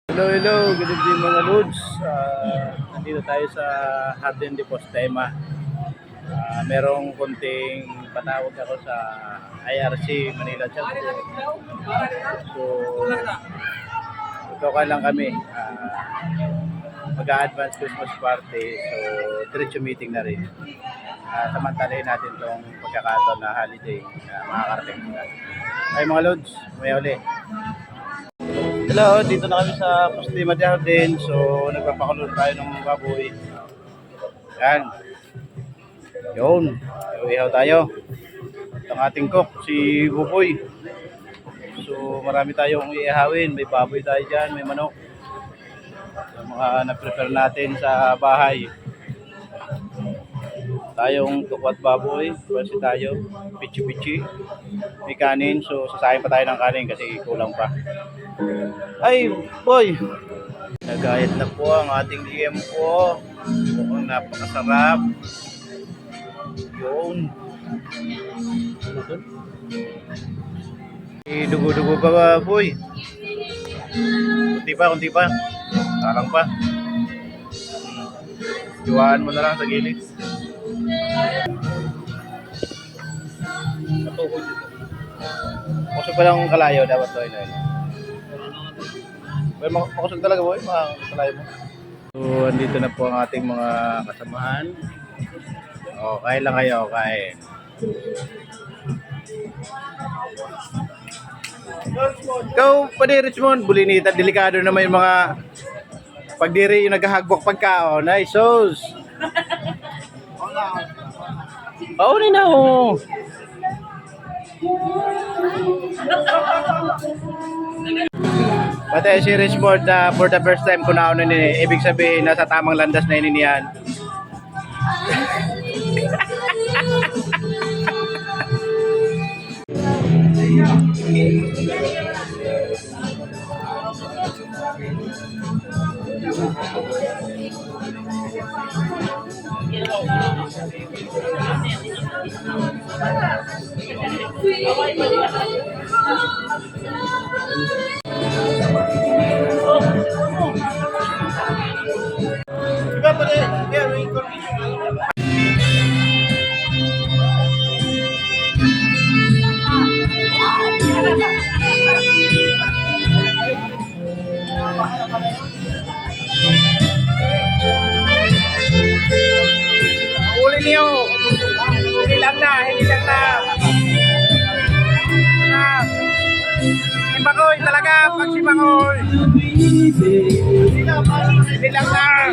Hello, hello. Good evening mga Lods. Nandito tayo sa Jardin de Postema. Merong konting patawag ako sa IRC Manila Chat. So, ito ka lang kami. Mag-a-advance Christmas party. So, diretso meeting na rin. Samantalahin natin itong pagkakataon na holiday na makakarating na. Ay mga Lods, may uli. Hello, dito na kami sa Postema Jardin. So, nagpapakulong tayo ng baboy. Yan. Yun. Ihaw tayo. At ang ating cook, si Buboy. So, marami tayong iihawin. May baboy tayo dyan, may manok. So, mga na-prepare natin sa bahay. Tayong tukwat baboy. Kasi tayo, pichi-pichi. May kanin. So, sasayang pa tayo ng kanin kasi kulang pa. Ay, boy! Nagayat na po ang ating GM po. Mukhang napakasarap. Yun. Dugo-dugo pa ba, boy? Kunti pa. Tarang pa. Iwaan mo na lang sa gilid. Matuhod dito. Kusog pa lang kalayo, dapat to yun. Well, makusog talaga boy, makakalayo mo. So, andito na po ang ating mga kasamahan. Okay lang kayo, okay. Ikaw, pwede Richmond, bulinita, delikado naman yung mga pagdiri yung naghahagbok pagkaon. Nice sauce. Oo, na oh. Pati si Richmond na for the first time ko na ano ni, ibig sabihin nasa tamang landas na ininihan. Uli niyo. Hindi lang na. Si Bakoy talaga, pag si Bakoy. Hindi lang na.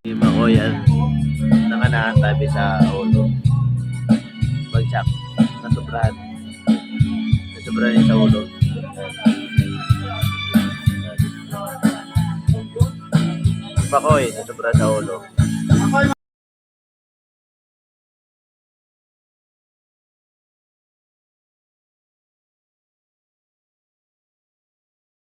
Si Bakoy yan, nakanahantabi sa ulo. Bagsak, nasobrahan niya sa ulo. Bakoy, nasobrahan sa ulo.